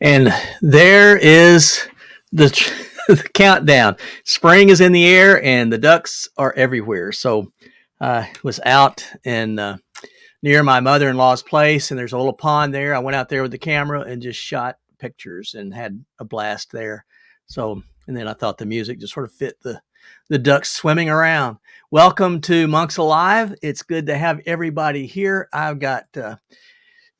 And there is the, the countdown. Spring is in the air and the ducks are everywhere. So I was out in near my mother-in-law's place, and there's a little pond there. I went out there with the camera and just shot pictures and had a blast there. So, and then I thought the music just sort of fit the ducks swimming around. Welcome to Monks Alive. It's good to have everybody here. I've got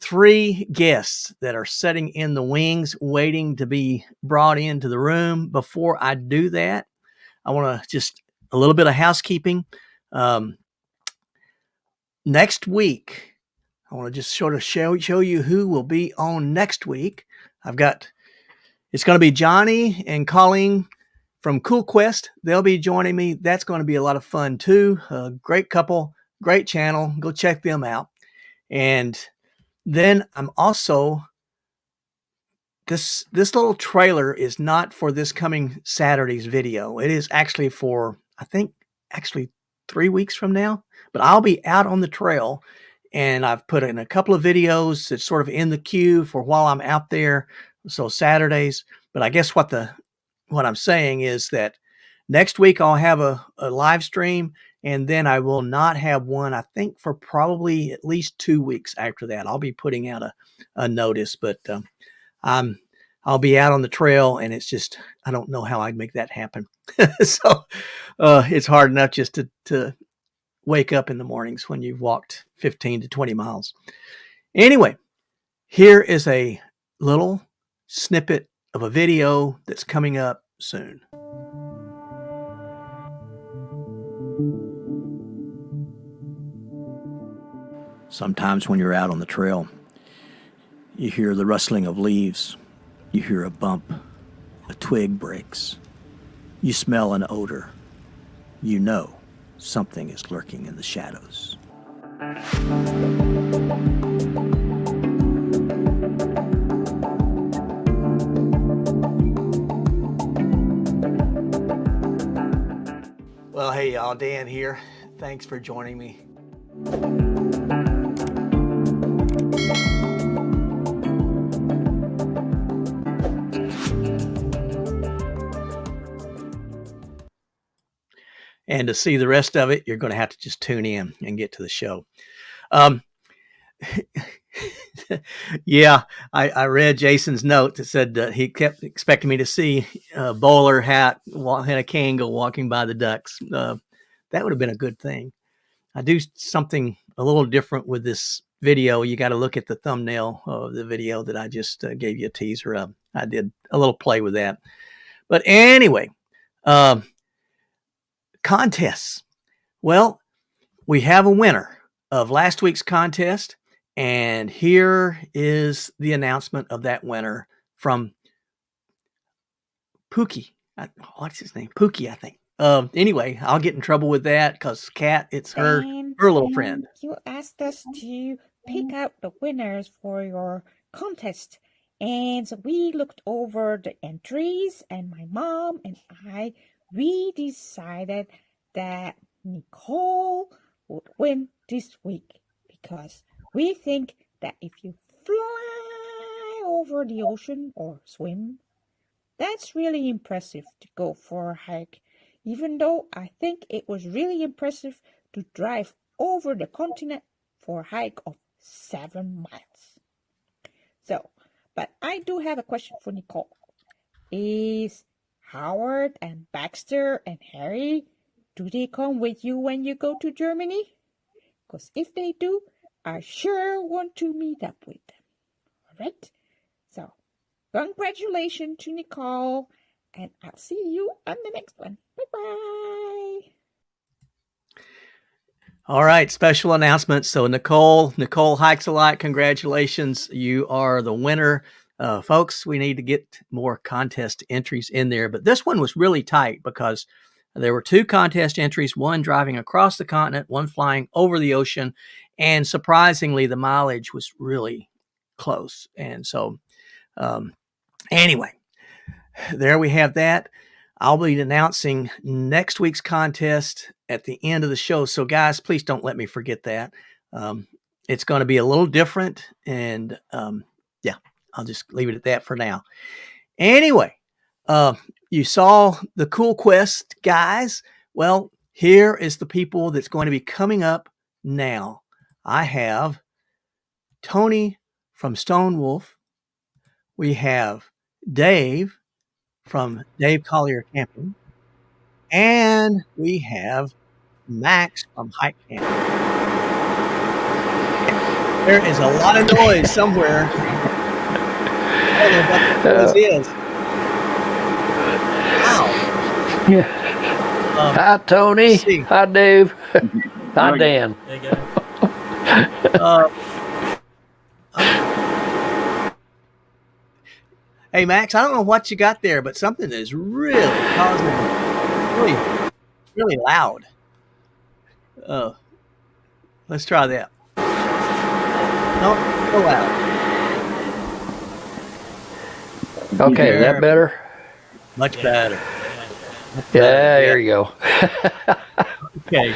3 guests that are sitting in the wings waiting to be brought into the room. Before I do that, I want to just a little bit of housekeeping. Next week, I want to just sort of show you who will be on next week. It's going to be Johnny and Colleen from Cool Quest. They'll be joining me. That's going to be a lot of fun too. Great couple, great channel. Go check them out. And then I'm also, this little trailer is not for this coming Saturday's video. It is actually for, I think, 3 weeks from now. But I'll be out on the trail, and I've put in a couple of videos that's sort of in the queue for while I'm out there. So Saturdays. But I guess what I'm saying is that next week I'll have a live stream, and then I will not have one, I think, for probably at least 2 weeks after that. I'll be putting out a notice, but I'll be out on the trail, and it's just, I don't know how I'd make that happen. So it's hard enough just to wake up in the mornings when you've walked 15 to 20 miles. Anyway, here is a little snippet of a video that's coming up soon. Sometimes when you're out on the trail, you hear the rustling of leaves, you hear a bump, a twig breaks, you smell an odor, you know something is lurking in the shadows. Well, hey y'all, Dan here. Thanks for joining me. And to see the rest of it, you're going to have to just tune in and get to the show. Yeah, I read Jason's note that said he kept expecting me to see a bowler hat and a Kangol walking by the ducks. That would have been a good thing. I do something a little different with this video. You got to look at the thumbnail of the video that I just gave you a teaser of. I did a little play with that. But anyway, contests. Well, we have a winner of last week's contest, and here is the announcement of that winner from Pookie. What's his name? Pookie, I think. Anyway, I'll get in trouble with that because Kat, it's her little friend. You asked us to pick out the winners for your contest. And so we looked over the entries, and my mom and we decided that Nicole would win this week because we think that if you fly over the ocean or swim, that's really impressive to go for a hike, even though I think it was really impressive to drive over the continent for a hike of 7 miles. So, but I do have a question for Nicole. Is Howard and Baxter and Harry, do they come with you when you go to Germany? Because if they do, I sure want to meet up with them. All right? So, congratulations to Nicole, and I'll see you on the next one. Bye-bye. All right, special announcement. So Nicole Hikes a Lot, congratulations. You are the winner. Folks, we need to get more contest entries in there. But this one was really tight because there were 2 contest entries, one driving across the continent, one flying over the ocean. And surprisingly, the mileage was really close. And so anyway, there we have that. I'll be announcing next week's contest at the end of the show. So guys, please don't let me forget that. It's going to be a little different. And yeah, I'll just leave it at that for now. Anyway, you saw the Cool Quest guys. Well, here is the people that's going to be coming up now. I have Tony from Stone Wolf. We have Dave from Dave Collier Camping. And we have Max from Hike Camping. There is a lot of noise somewhere. I don't know what the noise is. Wow. Yeah. Hi, Tony. Hi, Dave. Hi, Dan. There you go. Hey, Max, I don't know what you got there, but something is really causing really loud. Let's try that. No, so loud. Okay, is that better? Much better. Yeah, there you go. Okay.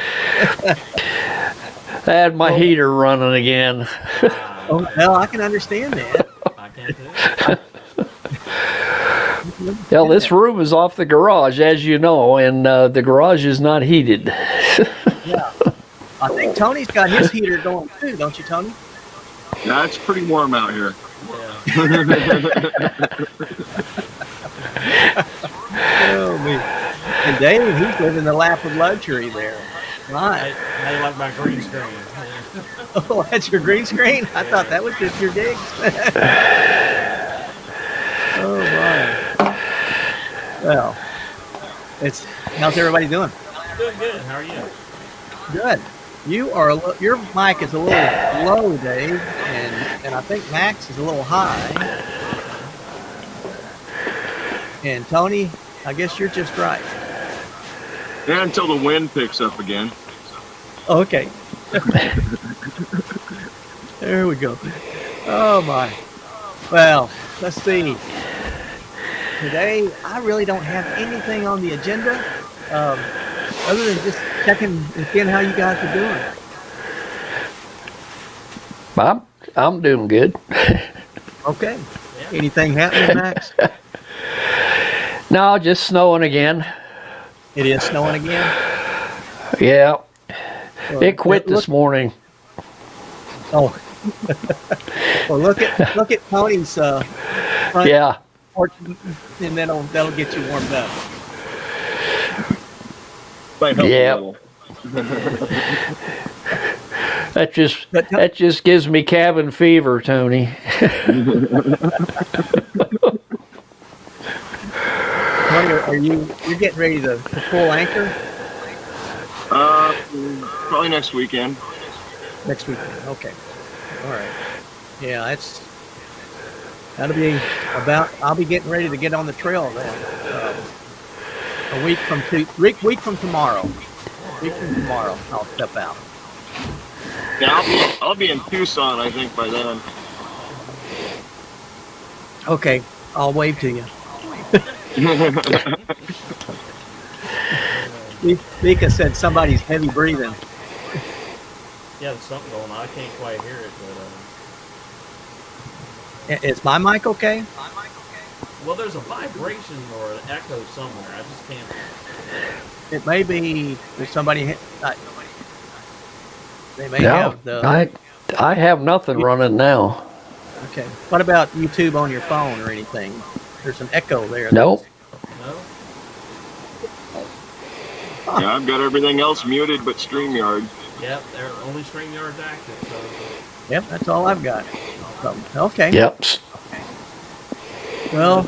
I had my heater running again. Oh, well, I can understand that. I can too. Well, this room is off the garage, as you know, and the garage is not heated. Yeah. I think Tony's got his heater going too, don't you, Tony? Yeah, it's pretty warm out here. Oh, man. And Dave, he's living the lap of luxury there. Right. How you like my green screen? Oh, that's your green screen? I thought that was just your gigs. It's how's everybody doing? Doing good. How are you? Good. You are your mic is a little low, Dave, and I think Max is a little high. And Tony, I guess you're just right. Yeah, until the wind picks up again. Okay. There we go. Oh my. Well, let's see. Today, I really don't have anything on the agenda, other than just checking and seeing how you guys are doing. I'm doing good. Okay. Anything happening, Max? No, just snowing again. It is snowing again. Yeah, Well, it quit this morning. Oh. Well, look at Tony's front Yeah, porch, and that'll get you warmed up. Might help Yeah. a little. that just gives me cabin fever, Tony. Tony, you're getting ready to pull anchor Probably next weekend. next weekend? Okay. All right. Yeah, that'll be about. I'll be getting ready to get on the trail then. A week from tomorrow. Week from tomorrow, I'll step out. Yeah, I'll be in Tucson, I think, by then. Okay, I'll wave to you. Mika said somebody's heavy breathing. Yeah, there's something going on. I can't quite hear it, but Is my mic okay? well, there's a vibration or an echo somewhere. I just can't. It may be there's somebody. They may No, have the. I have nothing running now. Okay. What about YouTube on your phone or anything? There's an echo there. Nope. No. Yeah, I've got everything else muted but StreamYard. Yep, they're only StreamYard's active. So Yep, that's all I've got. So, okay. Yep. Well,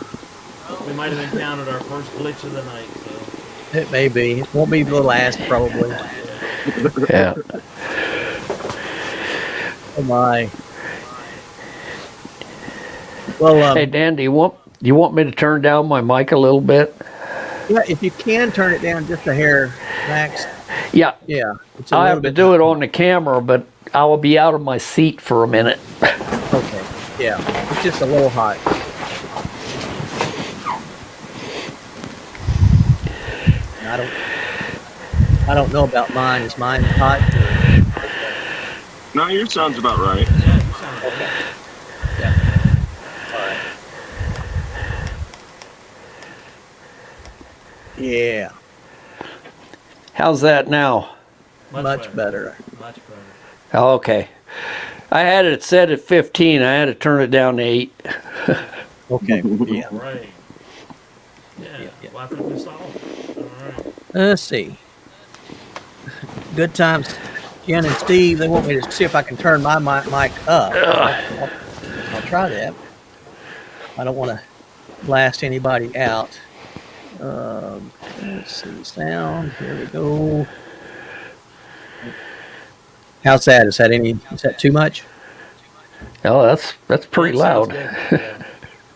we might have encountered our first glitch of the night. So it may be. It won't be the last, probably. Yeah. Oh my. Well, Hey Dan, do you want me to turn down my mic a little bit? yeah, if you can turn it down just a hair, Max. Yeah. Yeah, it's a I little have to bit. do it on the camera, but I will be out of my seat for a minute. Okay. Yeah, it's just a little hot. I don't know about mine. Is mine hot? No, yours sounds about right. yeah, you sound good. Yeah. All right. Yeah, How's that now? much better. Much better. Oh, okay. I had it set at 15. I had to turn it down to 8. Okay. Yeah. Right. Yeah. Yeah. Well, I think we solved it. All right. Let's see. Good times. Jen and Steve, they want me to see if I can turn my mic up. I'll try that. I don't want to blast anybody out. Let's see. Sound. Here we go. How's that? Is that too much? Oh, that's pretty That sounds loud. good. Yeah.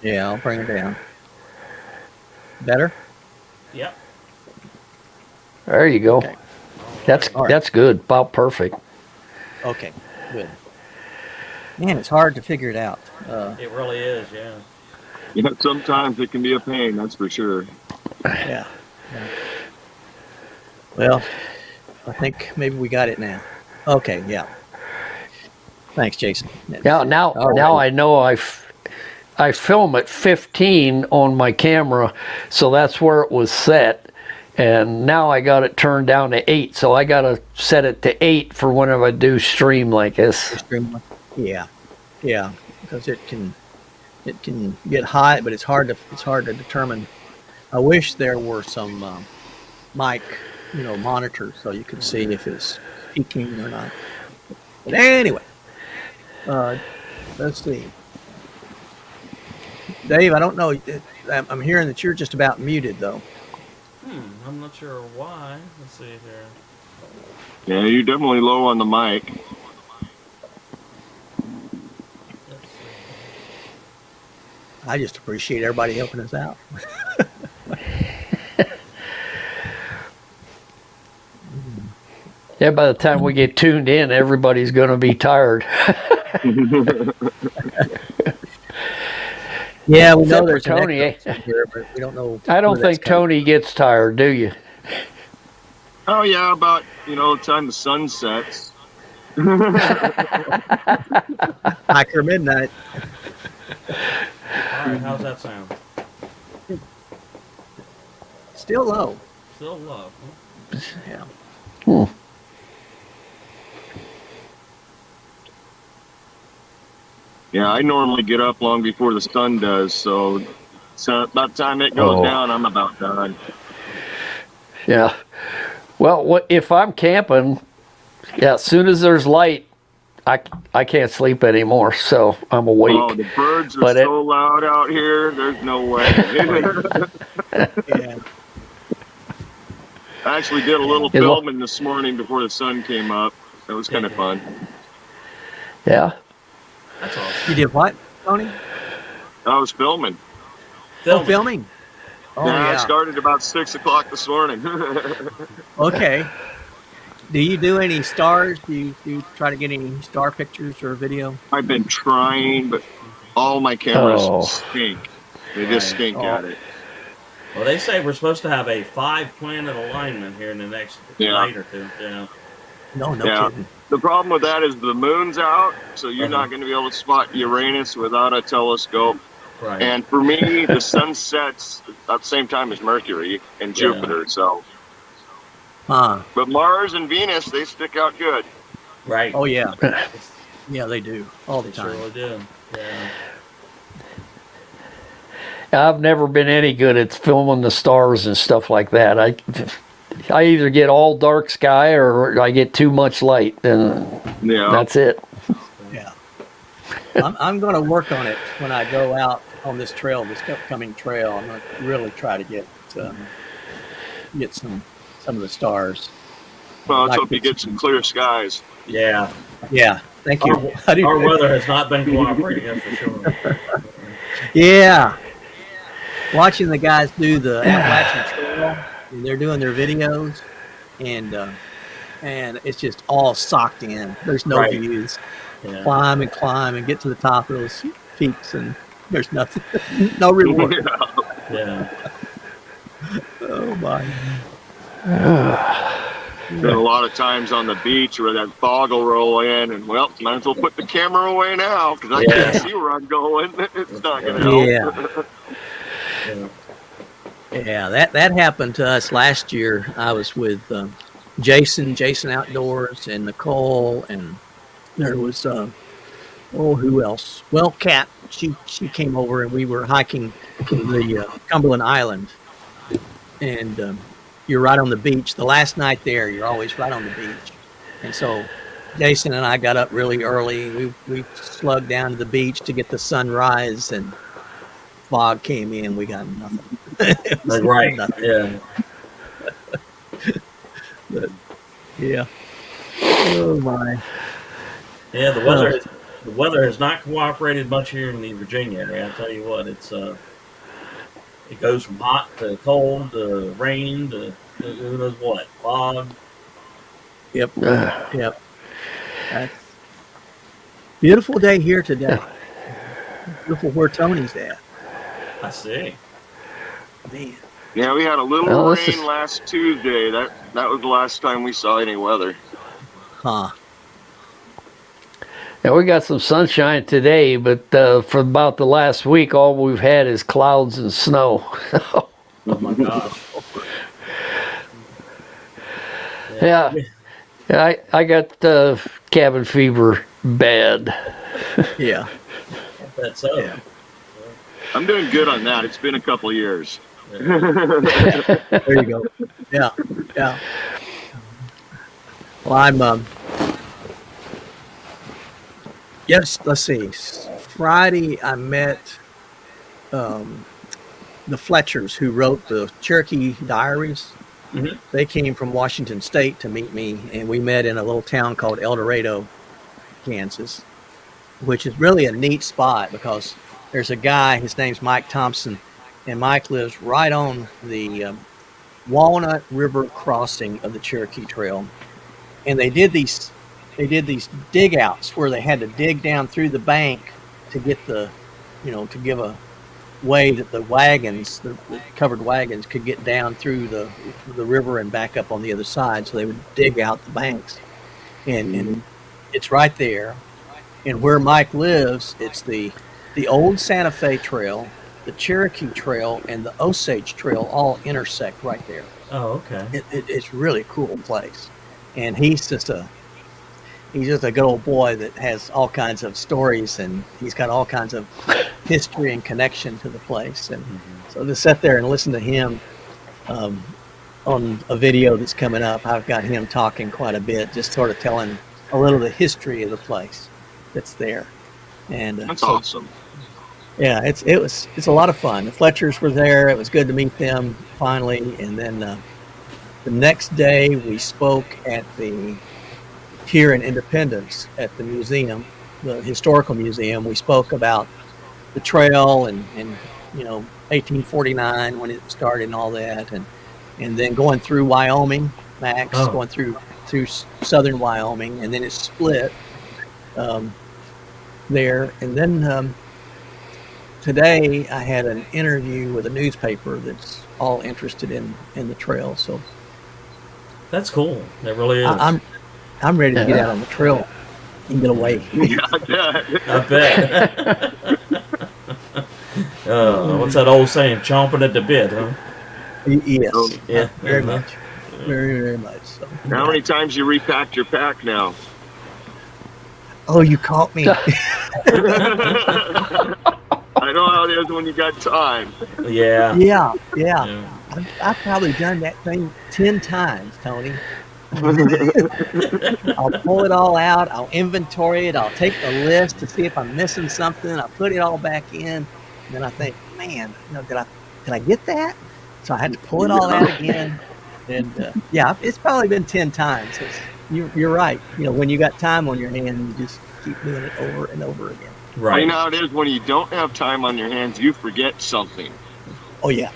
Yeah, I'll bring it down. Better? Yep. There you go. Okay. That's All right. that's good. About perfect. Okay, good. Man, it's hard to figure it out. It really is. Yeah. Yeah, sometimes it can be a pain, that's for sure. Yeah. Well, I think maybe we got it now. Okay, yeah. Thanks, Jason. Now All right. I know I film at 15 on my camera, so that's where it was set. And now I got it turned down to 8, so I got to set it to 8 for whenever I do stream like this. Yeah, yeah, because it can get hot, but it's hard to determine. I wish there were some mic, monitors so you could see if it's peaking or not. But anyway, let's see. Dave, I don't know. I'm hearing that you're just about muted though. I'm not sure why. Let's see here. Yeah, you're definitely low on the mic. Let's see. I just appreciate everybody helping us out. Yeah, by the time we get tuned in, everybody's going to be tired. Yeah, we Except know for there's an Tony, echo here, but we don't know. I don't where that's think coming Tony gets tired, do you? Oh yeah, about the time the sun sets. from. After midnight. All right, how's that sound? Still low. Still low. Yeah. Yeah, I normally get up long before the sun does, so by the time it goes down, I'm about done. Yeah. Well, if I'm camping, as soon as there's light, I can't sleep anymore, so I'm awake. Oh, the birds are But so loud out here. There's no way. Yeah. I actually did a little filming this morning before the sun came up. It was kind of fun. Yeah. That's awesome. You did what, Tony? I was filming. Oh, filming. Oh, Yeah, I yeah. started about 6 o'clock this morning. Okay. Do you do any stars? Do you try to get any star pictures or video? I've been trying, but all my cameras stink. They just stink at it. Well, they say we're supposed to have a 5-planet alignment here in the next night or two. Yeah. No kidding. The problem with that is the moon's out, so you're not going to be able to spot Uranus without a telescope. Right. And for me, the sun sets at the same time as Mercury and Jupiter, so. But Mars and Venus, they stick out good. Right. Oh, yeah. Yeah, they do. All the time. Sure do. Yeah. I've never been any good at filming the stars and stuff like that. I either get all dark sky or I get too much light, and that's it. Yeah. I'm going to work on it when I go out on this trail, this upcoming trail. I'm going to really try to get some of the stars. Well, let's hope you get some clear skies. Yeah. Yeah. Thank you. Our weather has not been cooperating, that's for sure. Yeah. Watching the guys do the Appalachian Trail, and they're doing their videos, and it's just all socked in. There's no views. Yeah. Climb and get to the top of those peaks, and there's nothing, no reward. Yeah. Oh my. Been a lot of times on the beach where that fog will roll in, and might as well put the camera away now because I can't see where I'm going. It's not going to help. Yeah, that happened to us last year. I was with Jason Outdoors, and Nicole, and there was who else? Well, Kat. She came over, and we were hiking the Cumberland Island, and you're right on the beach. The last night there, you're always right on the beach, and so Jason and I got up really early. We slugged down to the beach to get the sunrise, and fog came in. We got nothing. Right. Nothing. Yeah. But, yeah. Oh my. Yeah, the weather has not cooperated much here in the Virginia area. I'll tell you what, it goes from hot to cold to rain to who knows what, fog. Yep. Yep. That's beautiful day here today. Beautiful where Tony's at. I see. Man. Yeah, we had a little rain last Tuesday. That was the last time we saw any weather. Huh. Yeah, we got some sunshine today, but for about the last week, all we've had is clouds and snow. Oh my gosh. Yeah. I got cabin fever bad. Yeah. That's so. Yeah. I'm doing good on that. It's been a couple years. There you go. Yeah. Yeah. Well, I'm yes, let's see. Friday I met the Fletchers who wrote the Cherokee Diaries. Mhm. They came from Washington State to meet me, and we met in a little town called El Dorado, Kansas, which is really a neat spot because there's a guy, his name's Mike Thompson, and Mike lives right on the Walnut River crossing of the Cherokee Trail. And they did these dig outs where they had to dig down through the bank to get to give a way that the wagons, the covered wagons, could get down through the river and back up on the other side. So they would dig out the banks, and it's right there. And where Mike lives, it's the old Santa Fe Trail, the Cherokee Trail, and the Osage Trail all intersect right there. Oh, okay. It's a really cool place, and he's just a good old boy that has all kinds of stories, and he's got all kinds of history and connection to the place. And so to sit there and listen to him on a video that's coming up, I've got him talking quite a bit, just sort of telling a little of the history of the place that's there. And That's awesome. Yeah, it's a lot of fun. The Fletchers were there. It was good to meet them finally. And then the next day we spoke here in Independence at the museum, the historical museum. We spoke about the trail and 1849 when it started and all that, and then going through Wyoming, going through southern Wyoming, and then it split there. And then today I had an interview with a newspaper that's all interested in the trail. So That's cool. That really is. I'm ready to get out on the trail and get away. I bet. What's that old saying? Chomping at the bit, huh? Yes. Yeah. Very much. Very, very much. So. How many times you repacked your pack now? Oh, you caught me. I know how it is when you got time. Yeah. Yeah. I've probably done that thing 10 times, Tony. I'll pull it all out. I'll inventory it. I'll take the list to see if I'm missing something. I'll put it all back in. And then I think, man, did I get that? So I had to pull it all out again. And it's probably been 10 times. You're right. When you got time on your hand, you just keep doing it over and over again. Right. You know how it is when you don't have time on your hands, you forget something. Oh yeah.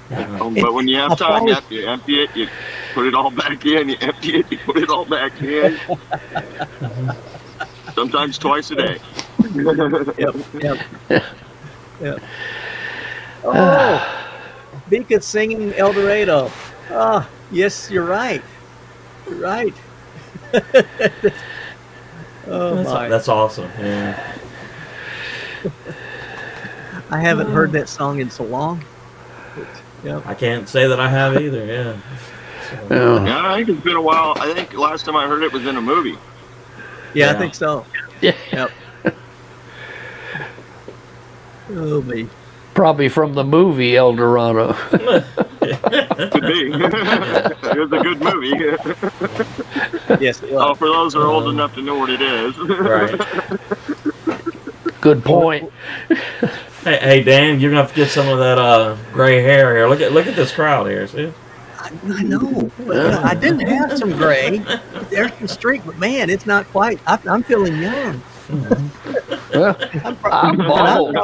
But when you have time, you empty it, you put it all back in, you empty it, you put it all back in. Sometimes twice a day. Yep. Oh, Vika singing El Dorado. Oh, yes, you're right. You're right. That's awesome. Yeah. I haven't heard that song in so long. I can't say that I have either. Yeah. Yeah, I think it's been a while. I think last time I heard it was in a movie. Yeah. I think so. Yeah. Yep. Oh, me. Probably from the movie El Dorado. Could be. It was a good movie. Yes, it was. Oh, for those who are old enough to know what it is. Right. Good point. Hey, Dan, you're gonna have to get some of that gray hair here. Look at this crowd here. See? I know. I didn't have some gray. There's some streak, but man, it's not quite. I'm feeling young. Well, I'm bald.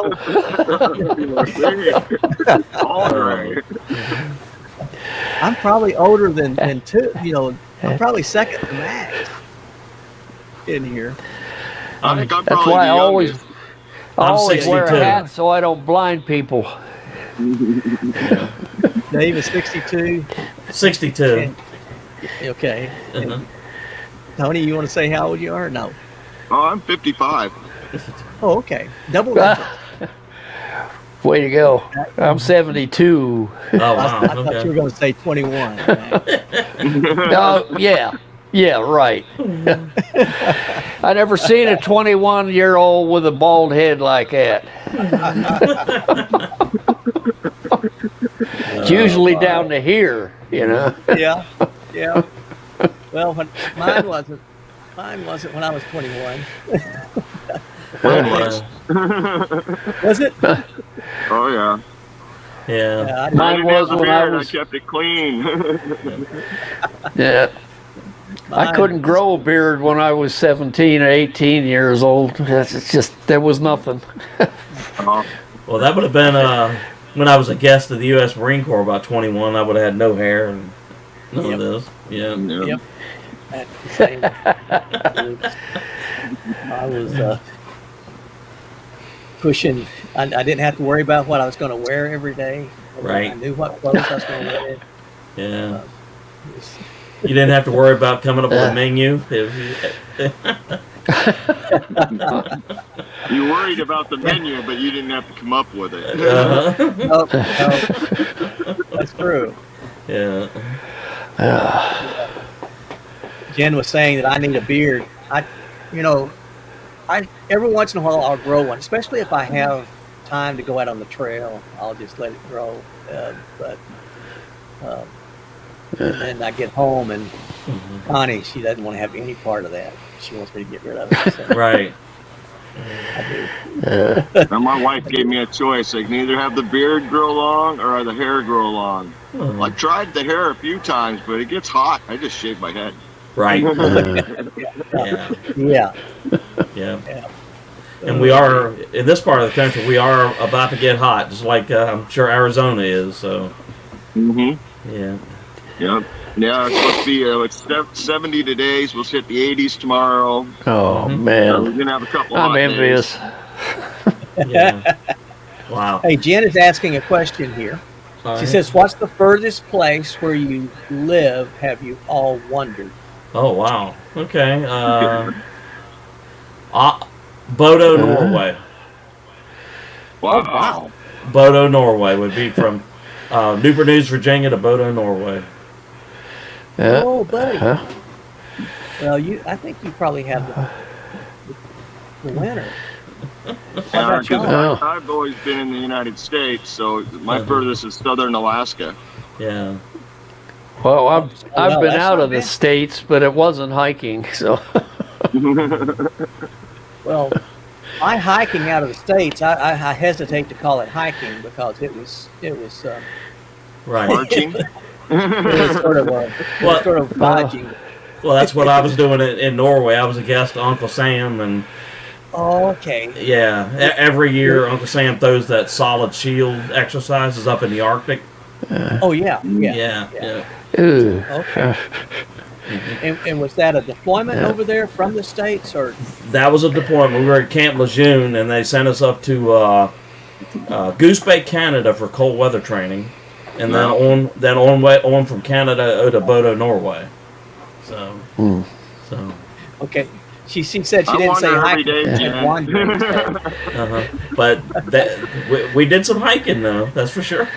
I'm probably older than two. I'm probably second to Max in here. I think I'm That's probably why the I youngest. always wear a 62. hat so I don't blind people. Dave is 62. 62. Okay. And Tony, you want to say how old you are? No. Oh, I'm 55. Oh, okay. Double digits. Way to go. I'm 72. Oh wow. I thought you were going to say 21. Oh, yeah. Yeah, right. I never seen a 21-year-old with a bald head like that. It's usually down to here, Yeah. Well, mine wasn't when I was 21. Mine was. Was it? Oh, yeah. Yeah. I Mine didn't have was the when I beard. I was. kept it clean. Yeah. I mine- couldn't grow a beard when I was 17 or 18 years old. It's just, there was nothing. Well, that would have been when I was a guest of the U.S. Marine Corps about 21. I would have had no hair and none Yep. of this. Yeah. Yep. That's the same. I was pushing. I didn't have to worry about what I was going to wear every day. Right. I knew what clothes I was going to wear. Yeah. It was- You didn't have to worry about coming up with a menu. You worried about the menu, but you didn't have to come up with it. no, that's true. Yeah. Jen was saying that I need a beard. I every once in a while I'll grow one, especially if I have time to go out on the trail. I'll just let it grow. And then I get home and Connie, she doesn't want to have any part of that. She wants me to get rid of it. So Right. I do. And my wife gave me a choice. I can either have the beard grow long or the hair grow long. Well, I tried the hair a few times, but it gets hot. I just shave my head. Right. Yeah. Yeah. Yeah. And we are in this part of the country. We are about to get hot, just like I'm sure Arizona is. So. Mm-hmm. Yeah. Yep. Yeah, it's supposed to be it's 70 today. So we'll hit the 80s tomorrow. Oh, We're man. gonna have a couple. I'm hot envious. Days. Yeah. Wow. Hey, Jen is asking a question here. All She right. says, "What's the furthest place where you live? Have you all wondered?" Oh wow. Okay. Bodo, Norway. Wow. Wow. Bodo, Norway would be from Newport News, Virginia to Bodo, Norway. Yeah. Oh, buddy. Huh? Well, I think you probably have the winner. How Yeah, about 'cause y'all? I've always been in the United States, so my furthest is southern Alaska. Yeah. Well, I've Well, been that's out not of the bad. States, but it wasn't hiking, so. Well, my hiking out of the States, I hesitate to call it hiking because it was Right. Marching. sort of Well- sort of dodging. Well, that's what I was doing in Norway. I was a guest of Uncle Sam, and Oh, okay. yeah, every year Uncle Sam throws that solid shield exercises up in the Arctic. Oh, yeah. Yeah. Ooh. Okay. And was that a deployment over there from the States, or? That was a deployment. We were at Camp Lejeune, and they sent us up to Goose Bay, Canada, for cold weather training, and then on from Canada to Bodo, Norway. So, Okay. She said she I didn't say wander every hiking. day, She said Jen. wandering. but we did some hiking though. That's for sure.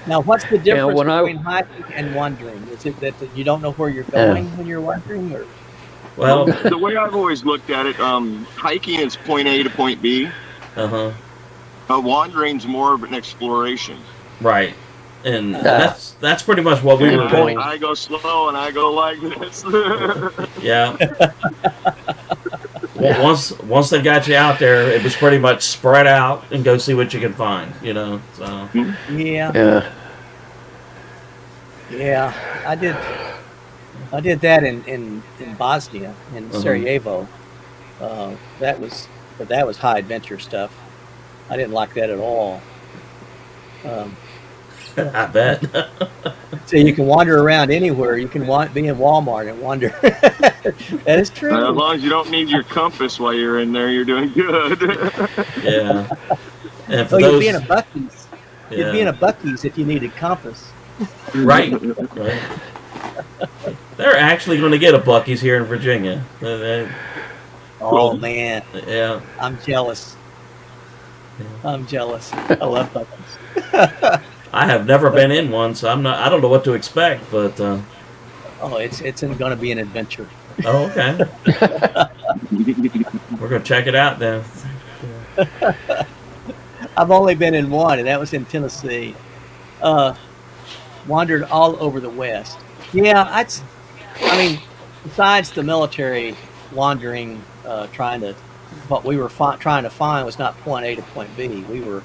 Now, what's the difference when between hiking and wandering? Is it that you don't know where you're going when you're wandering, or? Well, The way I've always looked at it, hiking is point A to point B. Wandering's more of an exploration. right, and that's pretty much what we were And doing. I go slow and I go like this. Yeah. Once they got you out there, it was pretty much spread out and go see what you can find. So Yeah. Yeah. I did that in Bosnia, in Sarajevo. That was high adventure stuff. I didn't like that at all. I bet. So you can wander around anywhere. You can be in Walmart and wander. That is true. As long as you don't need your compass while you're in there, you're doing good. Yeah. And for Oh, you'd those, be in a Buc-ee's. yeah. You'd be in a Buc-ee's if you needed compass. Right. They're actually going to get a Buc-ee's here in Virginia. Oh man, Yeah. I'm jealous. I love Buc-ee's. I have never been in one, so I don't know what to expect, but Oh, it's going to be an adventure. oh, okay. We're going to check it out then. I've only been in one, and that was in Tennessee. Wandered all over the West. Yeah, I mean, besides the military wandering, what we were trying to find was not point A to point B. We were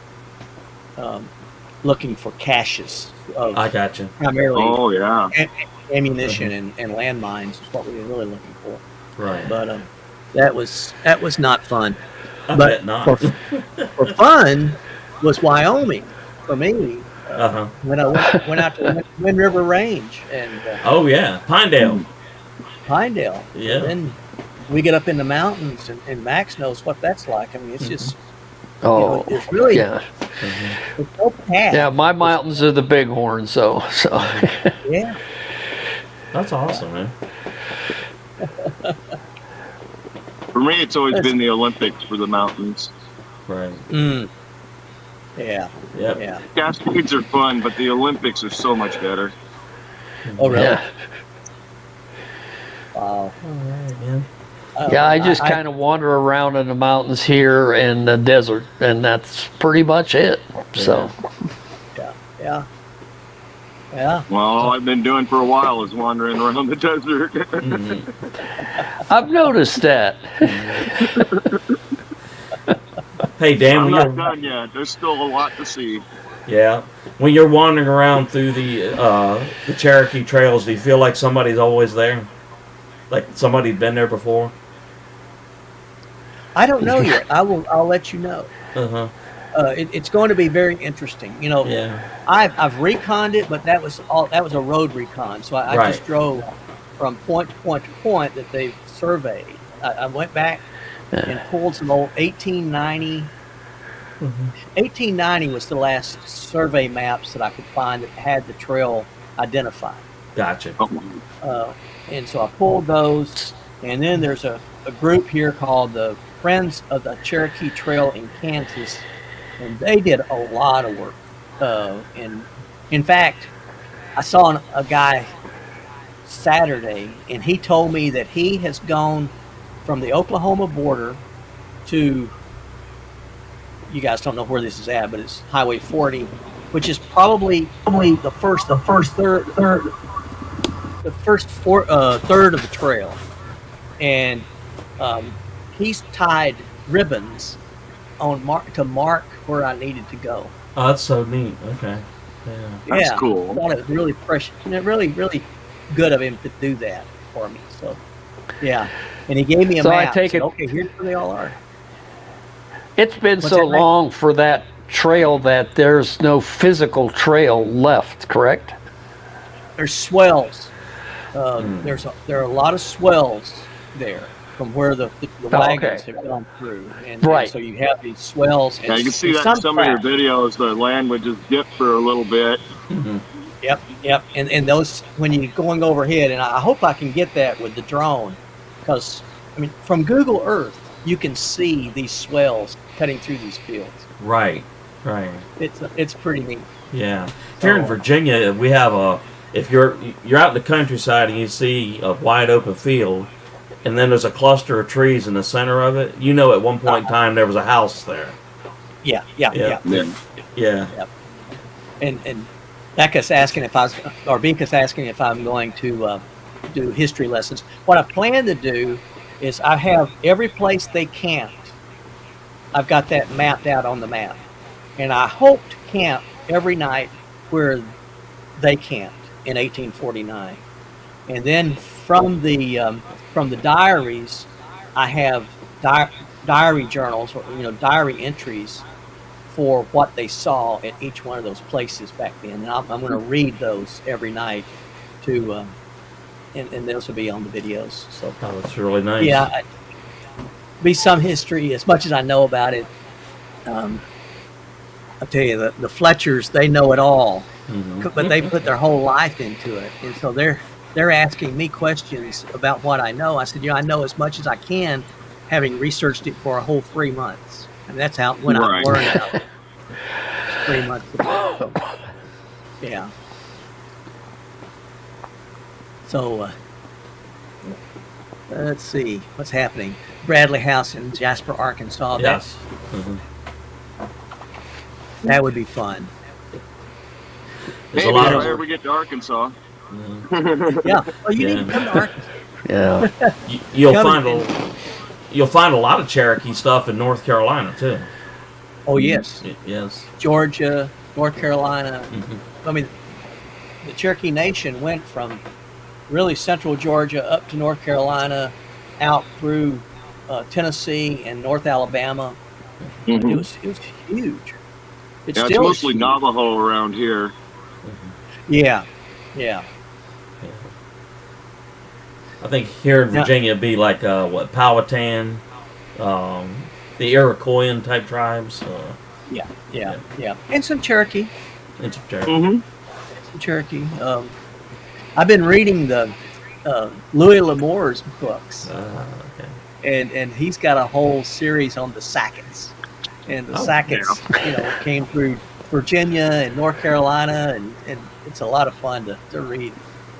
looking for caches of I got you. primarily Oh yeah. ammunition and landmines is what we were really looking for. Right. But that was not fun. I But bet not. For fun was Wyoming for me. When I went out to Wind River Range and Oh yeah, Pinedale. Pinedale. Yeah. And then we get up in the mountains, and Max knows what that's like. I mean, it's just Oh, it's really yeah. it's so packed. Yeah, my mountains are the Bighorns, so. Yeah. That's awesome, man. For me, it's always been the Olympics for the mountains. Right. Yeah. Yep. Yeah. Cascades are fun, but the Olympics are so much better. Oh, really? Yeah. Wow. All right, man. Yeah, I just kind of wander around in the mountains here and the desert, and that's pretty much it. So. Yeah. Yeah. Well, all I've been doing for a while is wandering around the desert. I've noticed that. Hey, Dan, I'm when not you're done yet. There's still a lot to see. yeah, when you're wandering around through the Cherokee trails, do you feel like somebody's always there? Like somebody's been there before? I don't know yet. I'll let you know. It's going to be very interesting. You know, Yeah. I've reconned it, but that was a road recon. So I Right. just drove from point to point to point that they've surveyed. I went back and pulled some old 1890. 1890 was the last survey maps that I could find that had the trail identified. Gotcha. And so I pulled those, and then there's a group here called the Friends of the Cherokee Trail in Kansas, and they did a lot of work. And in fact, I saw a guy Saturday, and he told me that he has gone from the Oklahoma border to, you guys don't know where this is at, but it's Highway 40, which is probably the first third of the trail, and he's tied ribbons to mark where I needed to go. Oh, that's so neat. Okay. Yeah. That's cool. I thought it was really precious, and really, really good of him to do that for me. So, yeah, and he gave me a So I map. take it- Okay, here's where they all are. It's been What's so that, Mike? long for that trail that there's no physical trail left, correct? There's swells. There are a lot of swells there from where the wagons have gone through, and so you have these swells. And Yeah, you can see that in some of your videos. The land would just dip for a little bit. Yep. And those, when you're going overhead, and I hope I can get that with the drone, because I mean, from Google Earth, you can see these swells cutting through these fields. Right. It's pretty neat. Yeah. Here in Virginia, we have if you're out in the countryside and you see a wide open field, and then there's a cluster of trees in the center of it, you know at one point in time there was a house there. Yeah. Yeah. And Becca's asking Bika's asking if I'm going to do history lessons. What I plan to do is I have every place they camped. I've got that mapped out on the map, and I hope to camp every night where they camped in 1849. And then from the diaries, I have diary journals, or diary entries for what they saw at each one of those places back then. And I'm going to read those every night to, and those will be on the videos. So that's really nice. Yeah, be some history as much as I know about it. I'll tell you, the Fletchers, they know it all, but they put their whole life into it, and so they're asking me questions about what I know. I said, I know as much as I can, having researched it for a whole 3 months, and that's I learned about it. 3 months ago. So, yeah. So let's see what's happening. Bradley House in Jasper, Arkansas. Yes. That would be fun. There's Maybe a lot if of I ever get to Arkansas. Yeah. Well, you need to come to Arkansas. Yeah. You'll find a lot of Cherokee stuff in North Carolina too. Oh yes, Yes. Georgia, North Carolina. Mm-hmm. I mean, the Cherokee Nation went from really central Georgia up to North Carolina, out through Tennessee and North Alabama. It Hmm. was huge. It Yeah, it's still is mostly huge. Navajo around here. Yeah, yeah. I think here in Now, Virginia it'd be like Powhatan, the Iroquoian type tribes. yeah, yeah, Yeah, yeah, and some Cherokee, it's a Cherokee. Hmm. some Cherokee. I've been reading the Louis L'Amour's books, Okay. and he's got a whole series on the Sackets, and the Oh, Sackets, came through Virginia and North Carolina, and it's a lot of fun to read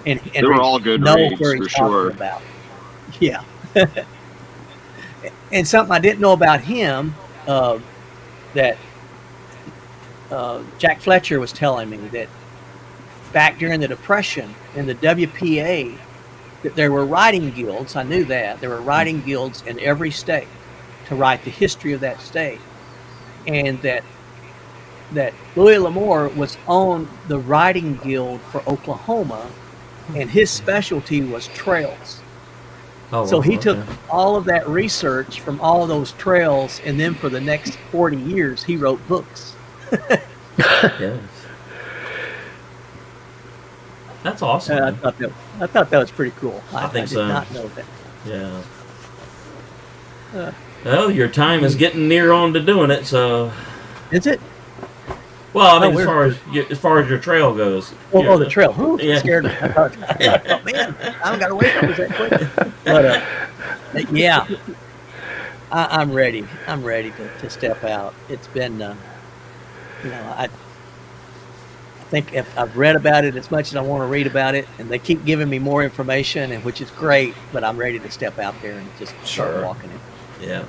and They were all good know reads where he's for talking sure. about. Yeah, and something I didn't know about him that Jack Fletcher was telling me that back during the Depression in the WPA that there were writing guilds. I knew that there were writing guilds in every state to write the history of that state, and that Louis L'Amour was on the writing guild for Oklahoma, and his specialty was trails. Oh, So wow, he took okay. all of that research from all of those trails, and then for the next 40 years, he wrote books. Yes. That's awesome. I man. thought that was pretty cool. I think I did so. not know that. Yeah. Uh, Well, your time is getting near on to doing it, so. is it? Well, I mean, Oh, as far as your trail goes. Oh, the trail. Whew, Yeah. scared me. I thought, man, I don't got to wait for that quick. But yeah, I'm ready. I'm ready to step out. It's been, I think if I've read about it as much as I want to read about it, and they keep giving me more information, and which is great. But I'm ready to step out there and just start Sure. walking it. Yeah.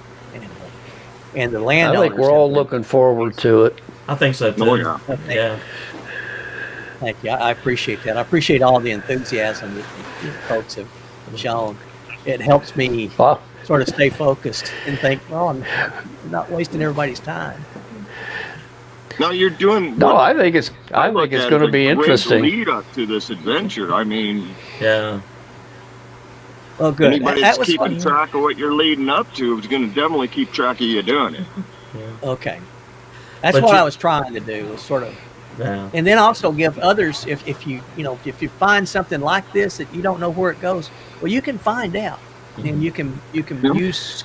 And the I landowners. think we're all have been- looking forward to it. I think so too. Oh, yeah. Yeah. Thank you. I appreciate that. I appreciate all the enthusiasm that you folks have shown. It helps me Well, sort of stay focused and think, well, I'm not wasting everybody's time. Now you're doing. no, what I think it's look going at to as a be great interesting. Lead up to this adventure. I mean, Yeah. Oh, good. anybody That that's was keeping fun. track of what you're leading up to is going to definitely keep track of you doing it. Okay. That's But what you- I was trying to do, was sort of, Yeah. and then also give others, if you find something like this that you don't know where it goes, well, you can find out, and you can Yeah. use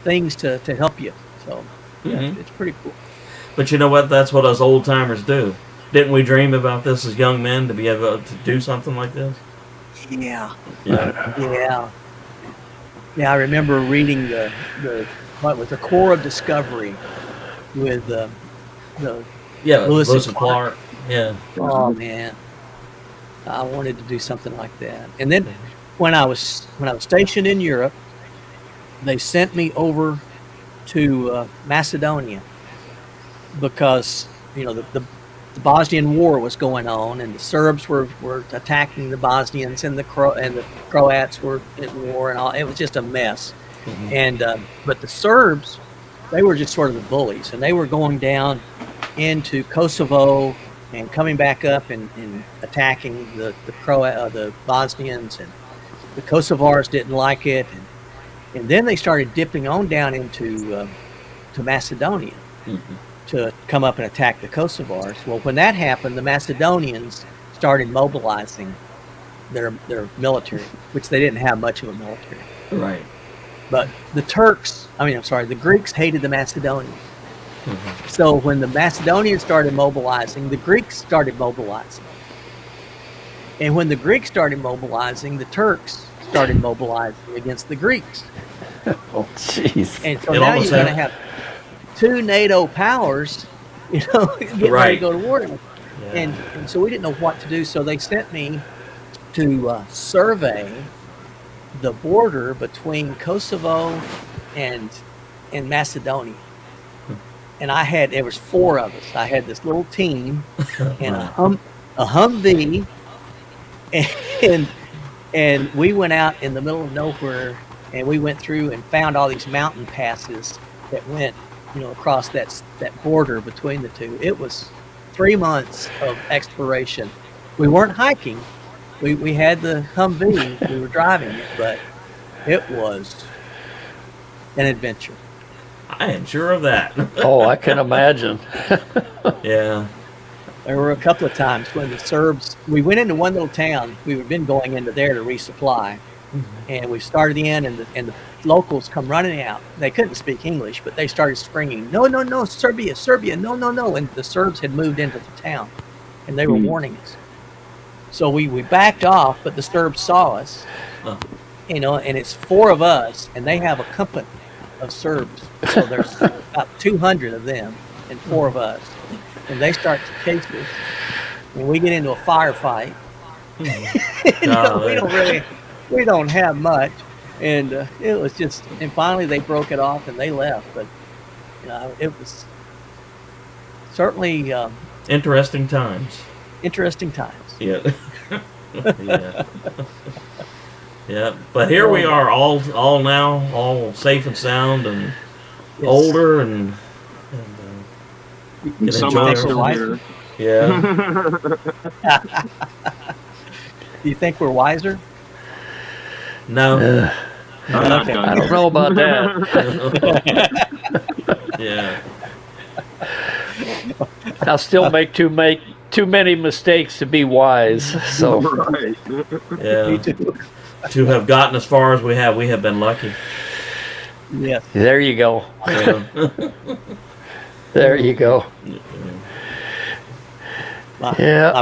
things to help you. So yeah, Mhm. it's pretty cool. But you know what? That's what us old timers do. Didn't we dream about this as young men to be able to do something like this? Yeah. Yeah. Yeah, I remember reading the what was the Core of Discovery with the Yeah. Lewis Lewis and and Clark. Yeah. oh man, I wanted to do something like that. And then when I was stationed in Europe, they sent me over to Macedonia because the Bosnian War was going on, and the Serbs were attacking the Bosnians, and the Croats were at war, and all. It was just a mess. And but the Serbs, they were just sort of the bullies, and they were going down into Kosovo and coming back up and attacking the Bosnians, and the Kosovars didn't like it, and then they started dipping on down into to Macedonia to come up and attack the Kosovars. Well, when that happened, the Macedonians started mobilizing their military, which they didn't have much of a military. Right. But the Greeks hated the Macedonians. So when the Macedonians started mobilizing, the Greeks started mobilizing. And when the Greeks started mobilizing, the Turks started mobilizing against the Greeks. Oh, jeez. And so It now almost you're going to had- have two NATO powers, getting ready Right. to go to war. Yeah. And so we didn't know what to do. So they sent me to survey the border between Kosovo and Macedonia. And there was four of us. I had this little team and a Humvee, and we went out in the middle of nowhere, and we went through and found all these mountain passes that went across that border between the two. It was 3 months of exploration. We weren't hiking. We had the Humvee. We were driving it, but it was an adventure. I am sure of that. Oh, I can imagine. Yeah. There were a couple of times when the Serbs, we went into one little town. We had been going into there to resupply, and we started in, and the locals come running out. They couldn't speak English, but they started screaming, "No, no, no, Serbia, Serbia, no, no, no!" And the Serbs had moved into the town, and they were warning us. So we backed off, but the Serbs saw us, and it's 4 of us, and they have a company of Serbs. So there's about 200 of them and 4 of us. And they start to chase us, and we get into a firefight. We don't have much, and it was just. And finally, they broke it off and they left. But it was certainly interesting times. Interesting times. Yeah. Yeah. Yeah. But here we are, all now, all safe and sound, and older, and some of us still here. Yeah. Do you think we're wiser? No. Okay. I don't know about that. Yeah. I'll still make too many mistakes to be wise. So Right. Yeah. Me too. To have gotten as far as we have been lucky. Yes. there you go. Yeah. There you go. My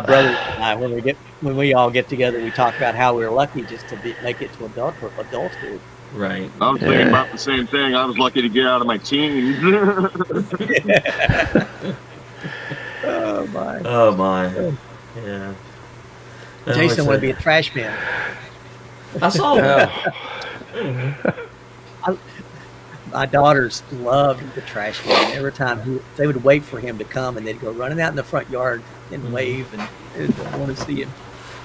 brother and I, when we all get together, we talk about how we were lucky just to make it to adulthood. Right. I was thinking about the same thing. I was lucky to get out of my teens. Oh my! Oh my. Yeah. Jason would be a trash man. I saw that. My daughters loved the trash man. Every time they would wait for him to come, and they'd go running out in the front yard and wave and want to see him.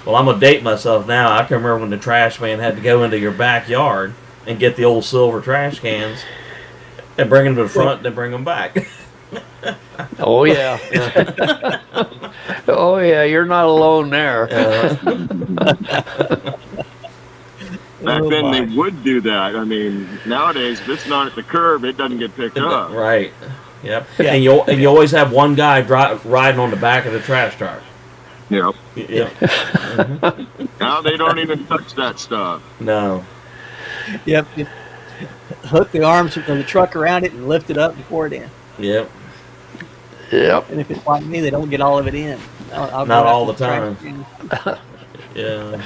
Well, I'm gonna date myself now. I can remember when the trash man had to go into your backyard and get the old silver trash cans and bring them to the front, and then bring them back. Oh yeah. Oh yeah. You're not alone there. Back then, they would do that. I mean, nowadays, if it's not at the curb, it doesn't get picked up. Right. Yep. Yeah. And you always have one guy riding on the back of the trash truck. Yep. Yep. Now they don't even touch that stuff. No. Yep. Hook the arms of the truck around it and lift it up and pour it in. Yep. Yep. And if it's like me, they don't get all of it in. I'll Not go all out the to time. trash Yeah.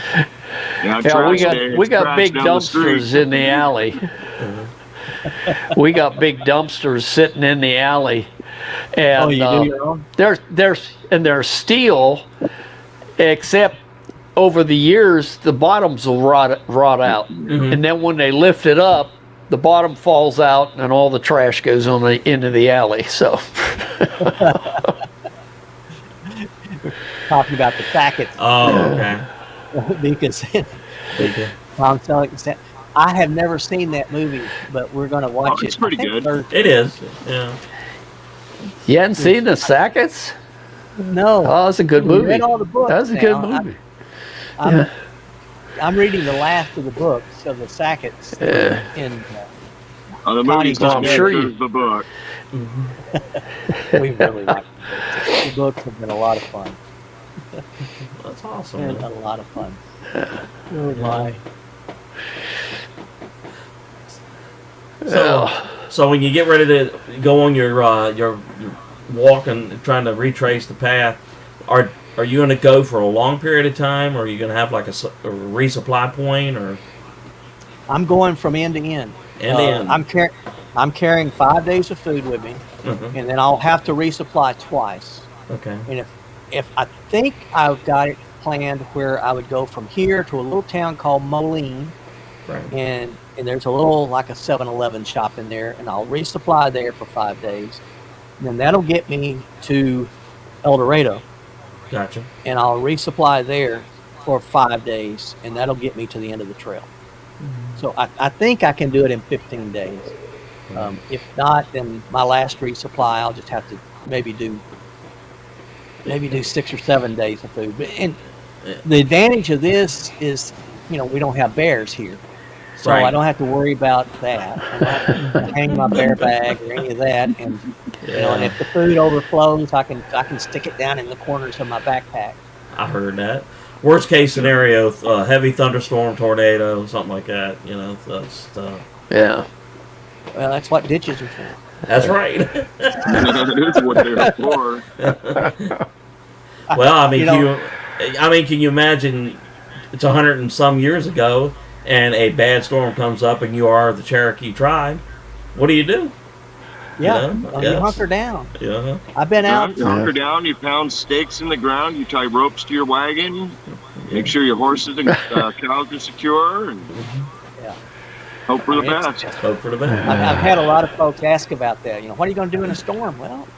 Yeah, We got big dumpsters in the alley. We got big dumpsters sitting in the alley, and Oh, you do your own? they're steel, except over the years the bottoms will rot out, and then when they lift it up, the bottom falls out and all the trash goes into the alley. So Talking about the packets. Oh, okay. Because I'm telling you, I have never seen that movie, but we're going to watch it. It's pretty good. It is. Yeah. you hadn't seen the Sackets? No. Oh, that's a good We movie. read all the books That's a good now. movie. I'm reading the last of the books of the Sackets. Yeah. In, The movie's Connie's I'm just sure sure you- the book. we really like the books. The books have been a lot of fun. That's awesome. Been a lot of fun. Oh my! So when you get ready to go on your walk and trying to retrace the path, are you going to go for a long period of time, or are you going to have like a resupply point, or I'm going from end to end. end to end? I'm carrying 5 days of food with me, and then I'll have to resupply twice. Okay. And if I think I've got it planned where I would go from here to a little town called Moline, Right. and there's a little like a 7-Eleven shop in there, and I'll resupply there for 5 days, and then that'll get me to El Dorado, Gotcha. and I'll resupply there for 5 days, and that'll get me to the end of the trail. So I think I can do it in 15 days. If not, then my last resupply, I'll just have to maybe do 6 or 7 days of food. And the advantage of this is, we don't have bears here. So Right. I don't have to worry about that. I don't have to hang my bear bag or any of that. And and if the food overflows, I can stick it down in the corners of my backpack. I heard that. Worst case scenario, heavy thunderstorm, tornado, something like that. Yeah. Well, that's what ditches are for. That's right. That is what they're for. Well, can you imagine? It's 100 and some years ago, and a bad storm comes up, and you are the Cherokee tribe. What do you do? Yeah, You you hunker down. Yeah. I've been out. You hunker down, you pound stakes in the ground, you tie ropes to your wagon, make sure your horses and cows are secure, and hope for the best. Hope for the best. I've had a lot of folks ask about that. What are you going to do in a storm? Well,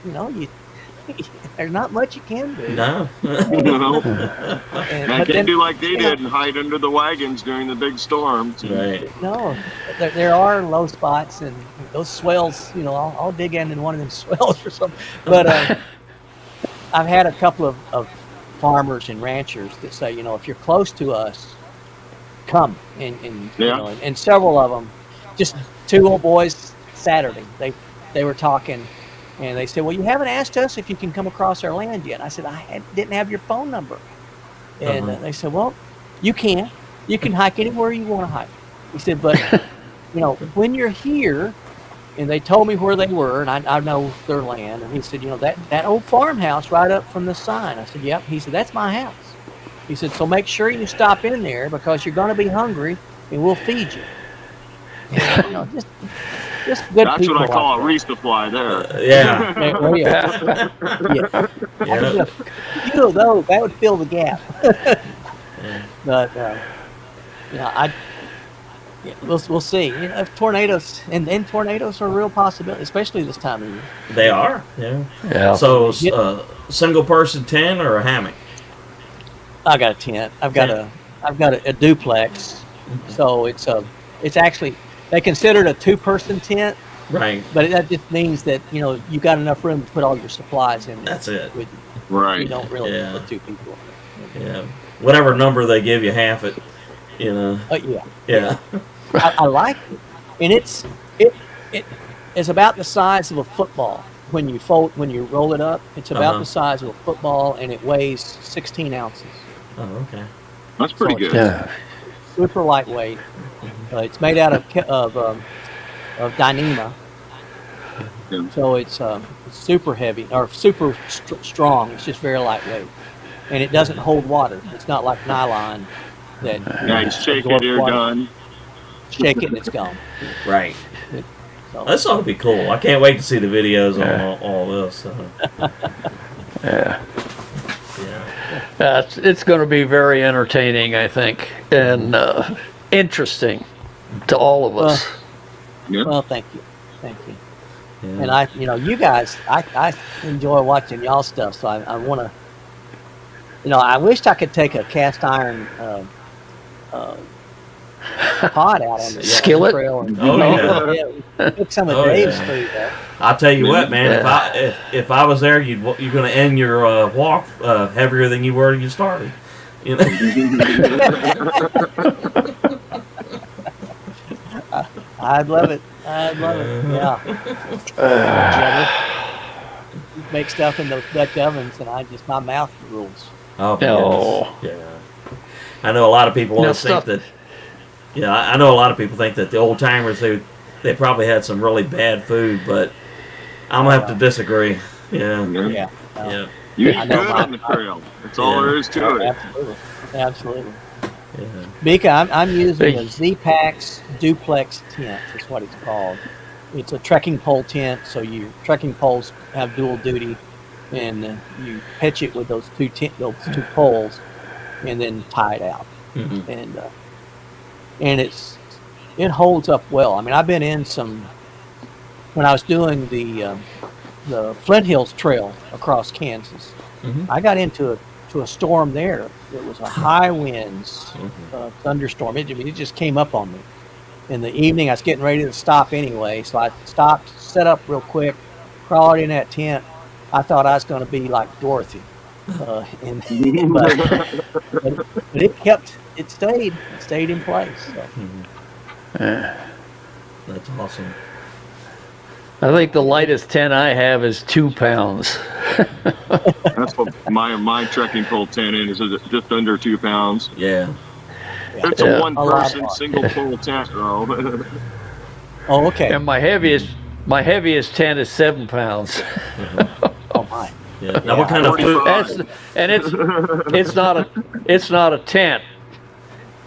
there's not much you can do. No. I can't do like they did and hide under the wagons during the big storms. Right. No, there are low spots, and those swells, I'll dig in one of them swells or something. But I've had a couple of farmers and ranchers that say, if you're close to us, come. And several of them, just two old boys Saturday, they were talking, and they said, well, you haven't asked us if you can come across our land yet. I said, didn't have your phone number. And they said, well, you can hike anywhere you want to hike. He said, but, when you're here, and they told me where they were, and I know their land. And he said, that old farmhouse right up from the sign. I said, yep. He said, that's my house. He said, so make sure you stop in there because you're going to be hungry, and we'll feed you. And, just good That's people. what I call a resupply there. Yeah. Oh, yeah. Those, that would fill the gap. But, we'll see. If tornadoes, and tornadoes are a real possibility, especially this time of year. They are. Yeah. So, single person tent or a hammock? I got a tent. I've got a duplex. So it's actually, they consider it a 2-person tent. Right. But that just means that, you got enough room to put all your supplies in. That's it. Right. You don't really put 2 people. Yeah. Whatever number they give you, half it. Yeah. I like it, and it's about the size of a football. When you roll it up, it's about the size of a football, and it weighs 16 ounces. Oh, okay. That's pretty good. Yeah. Super lightweight. It's made out of Dyneema, so it's super heavy or super strong. It's just very lightweight, and it doesn't hold water. It's not like nylon. You shake it, you're done. Shake it and it's gone. Right. This ought to be cool. I can't wait to see the videos on all this. Yeah. It's going to be very entertaining, I think, and interesting to all of us. Well, thank you. Yeah. And you guys, I enjoy watching y'all stuff. So I want to, I wished I could take a cast iron pot out on the skillet. Trail and cook some of Dave's food there. I'll tell you what, man. If I was there, you're going to end your walk heavier than you were when you started. I'd love it. Yeah. Make stuff in those Dutch ovens, and my mouth rules. Oh, yeah. I know a lot of people think that. Yeah, I know a lot of people think that the old timers they probably had some really bad food, but I'm gonna have to disagree. Yeah. You eat good on the trail. That's all there is to it. Absolutely. Yeah. Mika, I'm using a Z-Pax duplex tent. Is what it's called. It's a trekking pole tent, so your trekking poles have dual duty, and you pitch it with those two poles, and then tie it out. Mm-hmm. And it holds up well. I mean, I've been in some when I was doing the Flint Hills Trail across Kansas. Mm-hmm. I got into a storm there. It was a high winds thunderstorm. It just came up on me, in the evening, I was getting ready to stop anyway, so I stopped, set up real quick, crawled in that tent. I thought I was going to be like Dorothy, and but it stayed in place. So. That's awesome. I think the lightest tent I have is 2 pounds. That's what my trekking pole tent is just under 2 pounds. Yeah. It's a one-person single pole tent, though. Oh, okay. And my heaviest tent is 7 pounds. Oh my. Yeah. Now, what kind of food? It's not a tent.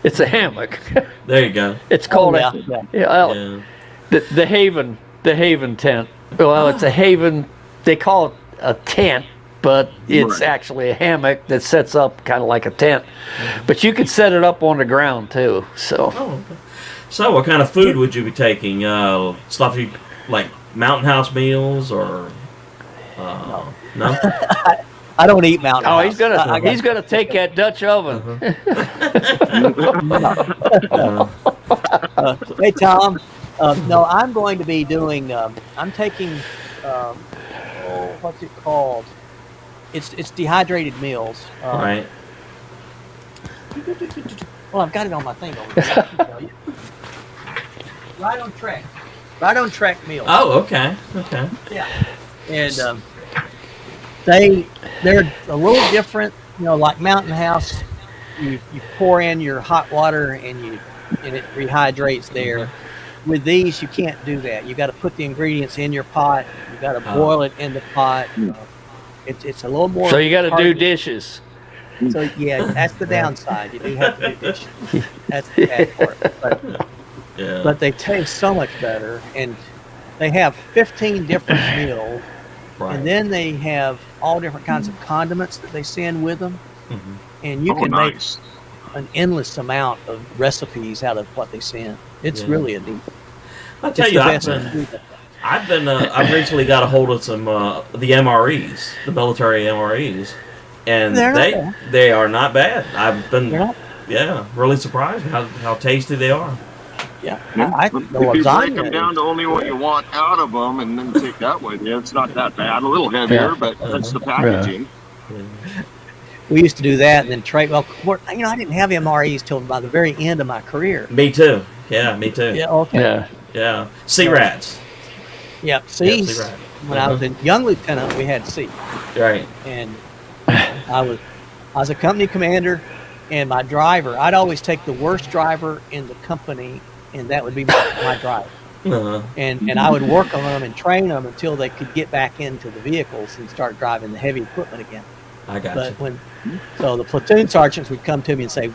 It's a hammock. There you go. It's called Yeah. the Haven tent. Well, it's a Haven. They call it a tent, but it's actually a hammock that sets up kind of like a tent. But you could set it up on the ground too. So. Oh, okay. So, what kind of food would you be taking? Stuff you like mountain house meals or? No. I don't eat mountain house. He's gonna take that Dutch oven. Hey Tom, no, I'm going to be doing. I'm taking. What's it called? It's dehydrated meals. Right. Well, I've got it on my thing over there. I can tell you. Right on track. Right on track meals. Oh, okay. Okay. Yeah. And they're a little different, like Mountain House. You pour in your hot water and it rehydrates there. With these, you can't do that. You got to put the ingredients in your pot. You got to boil it in the pot. It's a little more. So you got to do dishes. So yeah, that's the downside. You do have to do dishes. That's the bad part. But they taste so much better, and they have 15 different meals. Right. And then they have all different kinds of condiments that they send with them. And you can make an endless amount of recipes out of what they send. It's really a neat. I'll tell you, I've recently got a hold of some the MREs, the military MREs, and they are not bad. I've been really surprised how tasty they are. Yeah, if you break them down to only what you want out of them, and then take that with you, it's not that bad. A little heavier, but that's the packaging. We used to do that, and then trade. Well, I didn't have MREs till by the very end of my career. Me too. Yeah, me too. Yeah. Okay. Yeah. Sea rats. Yeah. Sea rat. When I was a young lieutenant, we had sea. Right. And I was a company commander, and my driver. I'd always take the worst driver in the company. And that would be my driver. And I would work on them and train them until they could get back into the vehicles and start driving the heavy equipment again. I got you. So the platoon sergeants would come to me and say,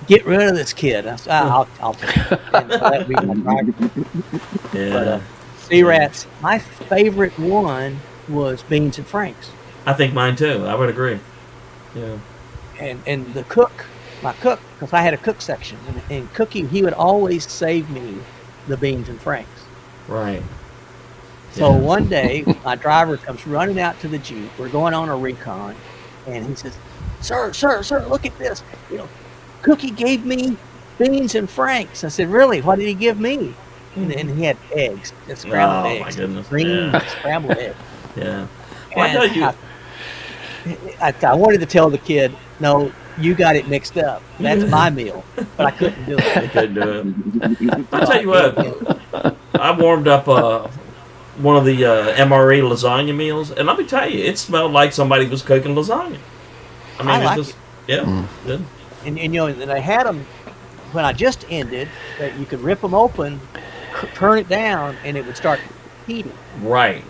"Get rid of this kid." I said, "I'll take it." And so that would be my driver. But sea rats, my favorite one was beans and franks. I think mine too. I would agree. Yeah. And the cook. My cook, because I had a cook section, and cooking, he would always save me the beans and franks. Right. So one day, my driver comes running out to the Jeep. We're going on a recon, and he says, Sir, look at this. Cookie gave me beans and franks. I said, really? What did he give me?" And he had eggs, scrambled eggs. My goodness. Green scrambled eggs. Yeah. Well, I wanted to tell the kid, no, you got it mixed up. That's my meal, but I couldn't do it. I couldn't do it. I'll tell you what, I warmed up one of the MRE lasagna meals, and let me tell you, it smelled like somebody was cooking lasagna. I mean, good. And they had them when I just ended, that you could rip them open, turn it down, and it would start heating. Right.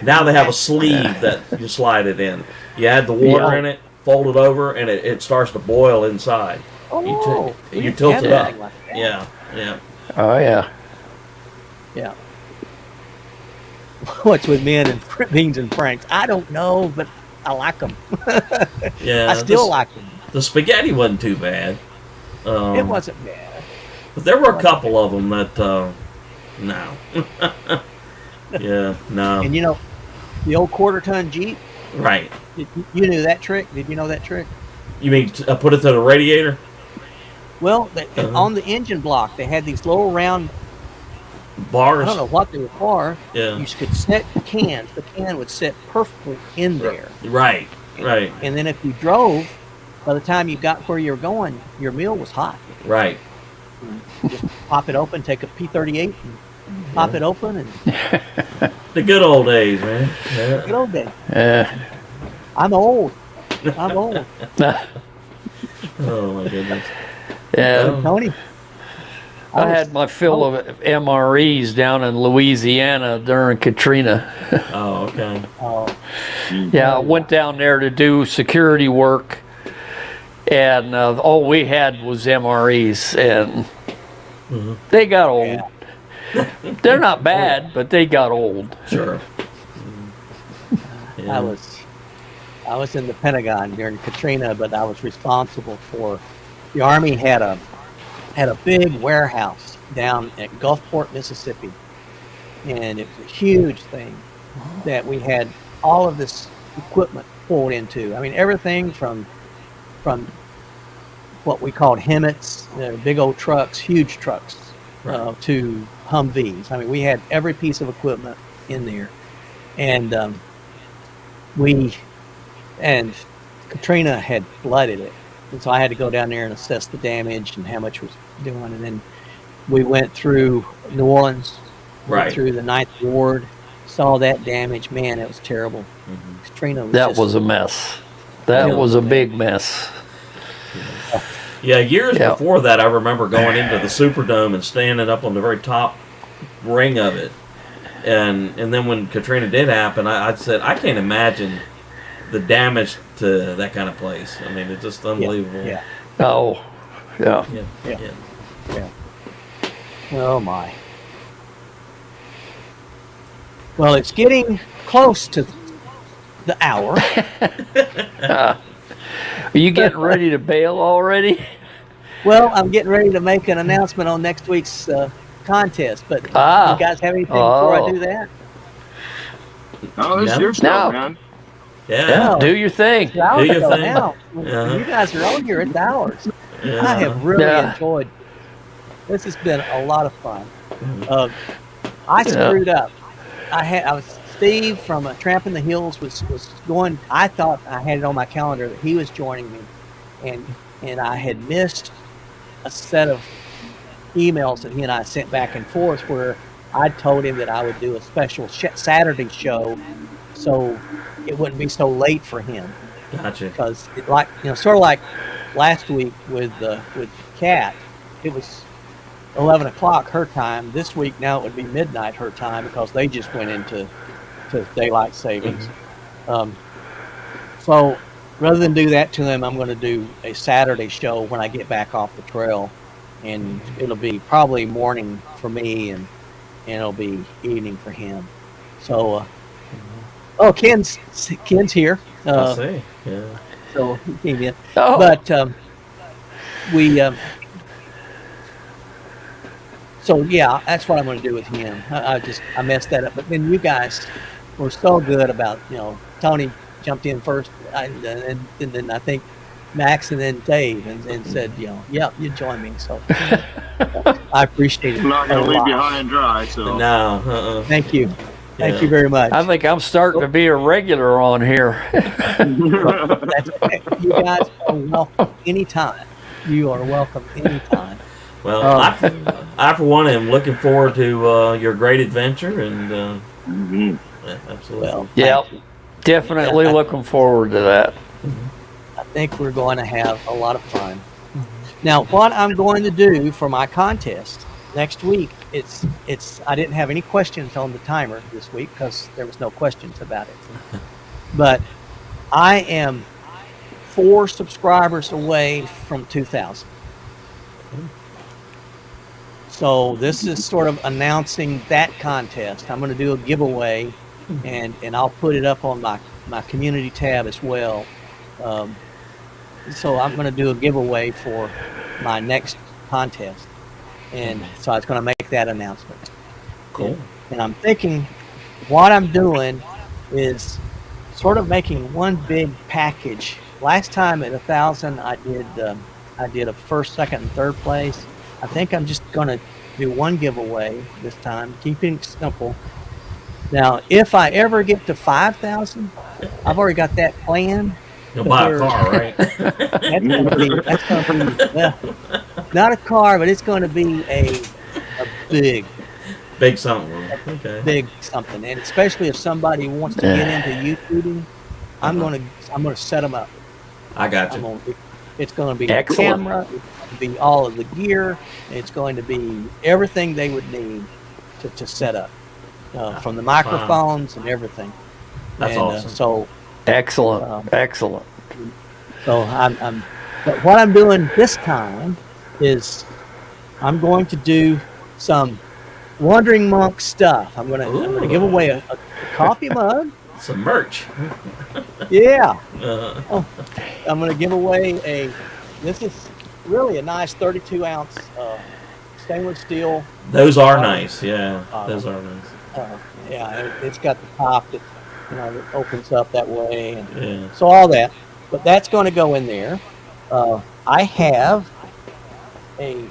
Now they have a sleeve that you slide it in. You add the water in it, fold it over, and it starts to boil inside. Oh, you tilt it up. Like Yeah. Oh yeah. Yeah. What's with men and beans and franks? I don't know, but I like them. Yeah. I still like them. The spaghetti wasn't too bad. It wasn't bad. But there were a couple of them that, no. Yeah, no. And the old quarter-ton Jeep? Right. You knew that trick? Did you know that trick? You mean put it to the radiator? Well, on the engine block, they had these little round. Bars. I don't know what they were for. Yeah. You could set cans. The can would sit perfectly in there. Right. Right. And then if you drove, by the time you got where you were going, your meal was hot. Right. Just pop it open, take a P38, and pop it open, and The good old days, man. Yeah. good old day. Yeah. I'm old. I'm old. Oh my goodness. Yeah. Tony. I had my fill of MREs down in Louisiana during Katrina. Oh, okay. Oh, Yeah, I went down there to do security work, and all we had was MREs, and they got old. Yeah. They're not bad, but they got old. Sure. Yeah. I was in the Pentagon during Katrina, but I was responsible for the Army had a big warehouse down at Gulfport, Mississippi, and it was a huge thing that we had all of this equipment pulled into. I mean, everything from what we called Hemmets, big old trucks, huge trucks, Right. to Humvees. I mean, we had every piece of equipment in there, and and Katrina had flooded it, and so I had to go down there and assess the damage and how much was doing. And then we went through New Orleans, went Right. through the Ninth Ward, saw that damage. Man, it was terrible. Katrina was That just, was a mess. That Yeah. was a big mess. Yeah, years Yeah. before that, I remember going into the Superdome and standing up on the very top ring of it. And then when Katrina did happen, I said, I can't imagine the damage to that kind of place. I mean, it's just unbelievable. Yeah. Oh, yeah. Yeah. Yeah. Yeah. Oh my. Well, it's getting close to the hour. Are you getting ready to bail already? Well, I'm getting ready to make an announcement on next week's contest, but Ah. you guys have anything before Oh. I do that? Oh, this Yeah. is your stuff, No. man. Yeah. Yeah, do your thing. It's hours your ago thing. now. When Uh-huh. you guys are on here, it's hours. Yeah. I have really Yeah. enjoyed. This has been a lot of fun. I screwed up. I was Steve from A Tramp in the Hills was going. I thought I had it on my calendar that he was joining me, and I had missed a set of emails that he and I sent back and forth where I told him that I would do a special Saturday show, so it wouldn't be so late for him. Gotcha. Because it, like, sort of like last week with Kat, it was 11 o'clock her time. This week now it would be midnight her time because they just went into daylight savings. So rather than do that to him, I'm going to do a Saturday show when I get back off the trail, and it'll be probably morning for me, and it'll be evening for him. So, Ken's here. I see. Yeah. So he came in. Oh. But we, so yeah, that's what I'm going to do with him. I messed that up. But then you guys were so good about, Tony jumped in first, and then I think Max and then Dave, and said, yeah, you join me. So I appreciate it. I'm not a going to leave lot. you high and dry, so. No. Thank you. Thank Yeah. you very much. I think I'm starting to be a regular on here. That's okay. You guys are welcome anytime. You are welcome anytime. Well, I for one am looking forward to your great adventure, and Mhm. yeah, absolutely. Well, Yep. thank you. Definitely looking forward to that. I think we're going to have a lot of fun. Now, what I'm going to do for my contest next week, it's I didn't have any questions on the timer this week because there was no questions about it. But I am 4 subscribers away from 2,000. So this is sort of announcing that contest. I'm going to do a giveaway, and I'll put it up on my community tab as well. So I'm going to do a giveaway for my next contest, and so I was going to make that announcement. Cool. And I'm thinking what I'm doing is sort of making one big package. Last time at 1,000, I did I did a first, second, and third place. I think I'm just going to do one giveaway this time, keeping it simple. Now, if I ever get to 5,000, I've already got that planned. You'll buy a car, right? That's gonna be well, not a car, but it's going to be a big, Big something. Okay. big something. And especially if somebody wants to get into YouTubing, I'm going to set them up. I got I'm you. gonna be, it's going to be Excellent. a camera. It's going to be all of the gear. It's going to be everything they would need to set up, from the microphones and everything. That's awesome. So Excellent. Excellent. But what I'm doing this time is I'm going to do some Wandering Monk stuff. I'm going to give away a coffee mug. Some merch. Yeah. I'm going to give away this is really a nice 32-ounce stainless steel. Those are nice. Yeah, those are nice. Yeah, it's got the top that that opens up that way, and Yeah. so all that. But that's going to go in there. I have a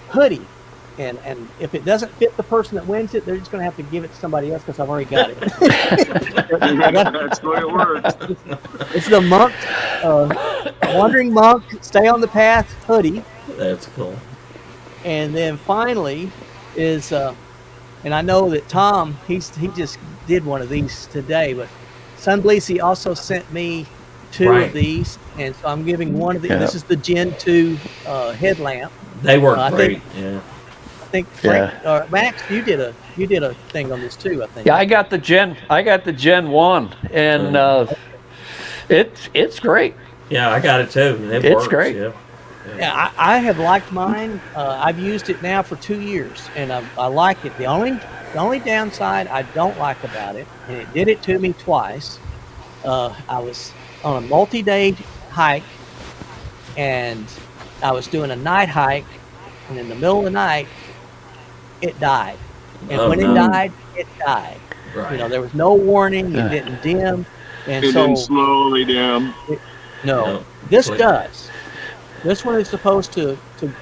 hoodie, and if it doesn't fit the person that wins it, they're just going to have to give it to somebody else because I've already got it. That's the way it works. It's the Monk, Wandering Monk, Stay on the Path hoodie. That's cool. And then finally is, and I know that Tom, he just did one of these today, but Sunbleasy also sent me two Right. of these, and so I'm giving one of these. Yeah. This is the Gen 2 headlamp. They work I great. Yeah. I think Frank, Max, you did a thing on this too. I think. Yeah, I got the Gen 1, and it's great. Yeah, I got it too. It It's works. great. Yeah. Yeah, I have liked mine. I've used it now for 2 years, and I like it. The only downside I don't like about it, and it did it to me twice. I was on a multi-day hike, and I was doing a night hike, and in the middle of the night, it died. And when it died, it died. Right. There was no warning. It didn't dim, and It so didn't slowly dim. no, this Click. does. This one is supposed to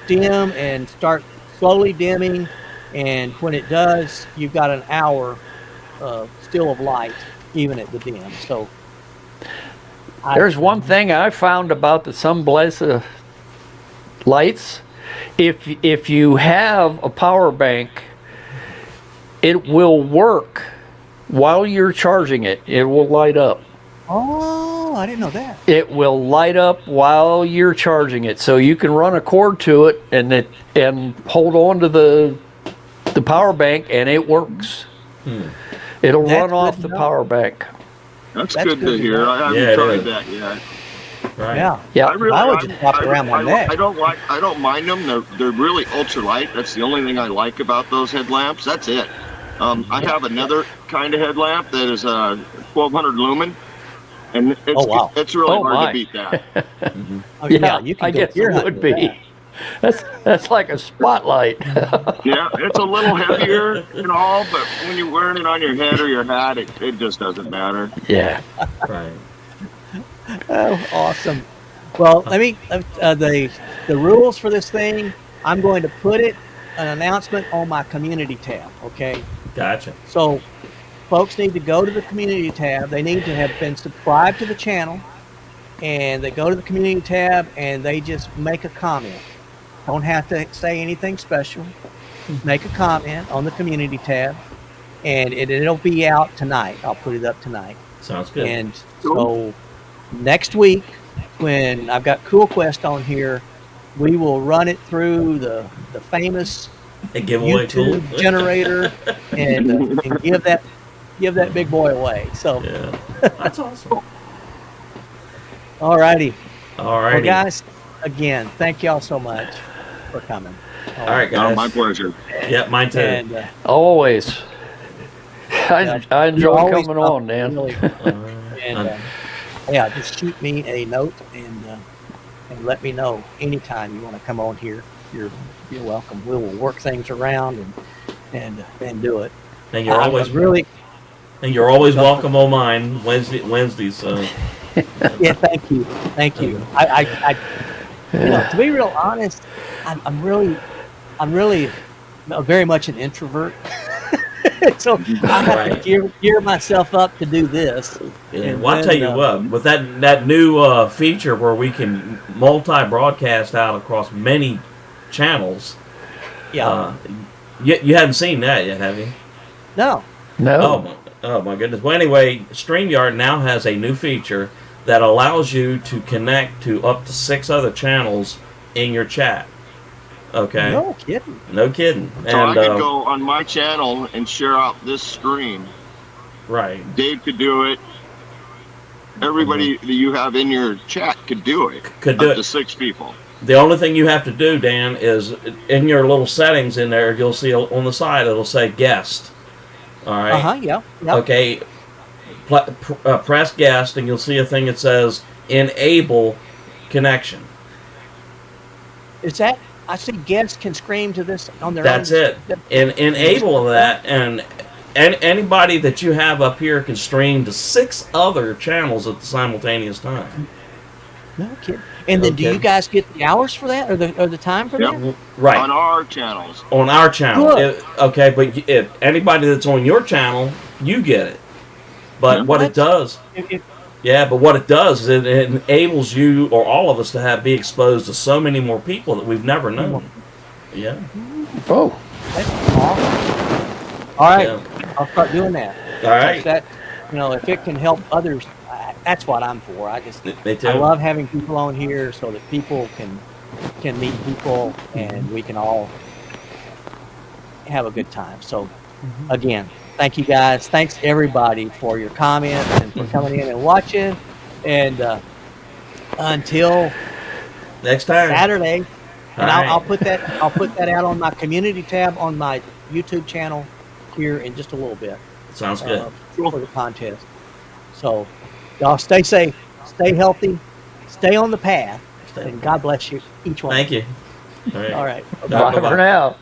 dim and start slowly dimming, and when it does, you've got an hour still of light, even at the dim. So There's one thing I found about the Sunblazer lights. If you have a power bank, it will work while you're charging it. It will light up. Oh, I didn't know that. It will light up while you're charging it, so you can run a cord to it and hold on to the power bank, and it works. It'll That's run off good the to know. power bank. That's That's good good to to hear. know. I haven't Yeah, it tried is. that yet. Right. Yeah. Yeah, I would just wrap it around my neck. I don't mind them. They're really ultralight. That's the only thing I like about those headlamps. That's it. I have another kind of headlamp that is 1200 lumen, and it's really Oh, hard my. to beat that. Oh, yeah, you can I go guess deer it hunting would with be. that. That's like a spotlight. Yeah, it's a little heavier and all, but when you're wearing it on your head or your hat, it just doesn't matter. Yeah. Right. Oh, awesome. Well, let me the rules for this thing. I'm going to put an announcement on my community tab. Okay. Gotcha. So, folks need to go to the community tab. They need to have been subscribed to the channel, and they go to the community tab and they just make a comment. Don't have to say anything special. Make a comment on the community tab, and it'll be out tonight. I'll put it up tonight. Sounds good. And so next week, when I've got Cool Quest on here, we will run it through the famous A giveaway tool. YouTube generator and give that big boy away. So, Yeah. That's awesome. all righty. All Well, right. guys, again, thank y'all so much for coming. All right, Oh, guys. my pleasure. Yep, mine too. And Always. I you enjoy always coming talk on, Dan. really- and yeah, just shoot me a note and let me know anytime you want to come on here. You're welcome. We will work things around and do it. And you're I'm always really welcome on mine Wednesdays. yeah. Thank you. To be real honest, I'm really very much an introvert. So I have to gear myself up to do this. Yeah, And well, I'll tell you what, with that new feature where we can multi-broadcast out across many channels, yeah, you haven't seen that yet, have you? no, No. Oh my goodness. Well, anyway, StreamYard now has a new feature that allows you to connect to up to 6 other channels in your chat. Okay. no kidding. No kidding. So And I could go on my channel and share out this screen. right. Dave could do it. Everybody that you have in your chat could do it. Could do up it. to 6 people. The only thing you have to do, Dan, is in your little settings in there, you'll see on the side it'll say guest. All right. Yeah. Okay. Press guest, and you'll see a thing that says enable connection. Is that I see guests can scream to this on their That's own? it. And enable that, and anybody that you have up here can stream to 6 other channels at the simultaneous time. No kidding. And then, do you guys get the hours for that, or the time for that? Right. On our channels. On our channel. Good. Okay, but if anybody that's on your channel, you get it. But what it does, what it does is it enables you or all of us to be exposed to so many more people that we've never known. Yeah. Oh. That's awesome. All right, Yeah. I'll start doing that. All right. That, if it can help others, that's what I'm for. Me too. I love having people on here so that people can meet people and we can all have a good time. So, again, thank you guys. Thanks everybody for your comments and for coming in and watching. And until next time, Saturday, and All I'll right. put that out on my community tab on my YouTube channel here in just a little bit. Sounds good. For the contest. So, y'all stay safe, stay healthy, stay on the path, and God bless you, each one. Thank you. All right. All right. Bye for now.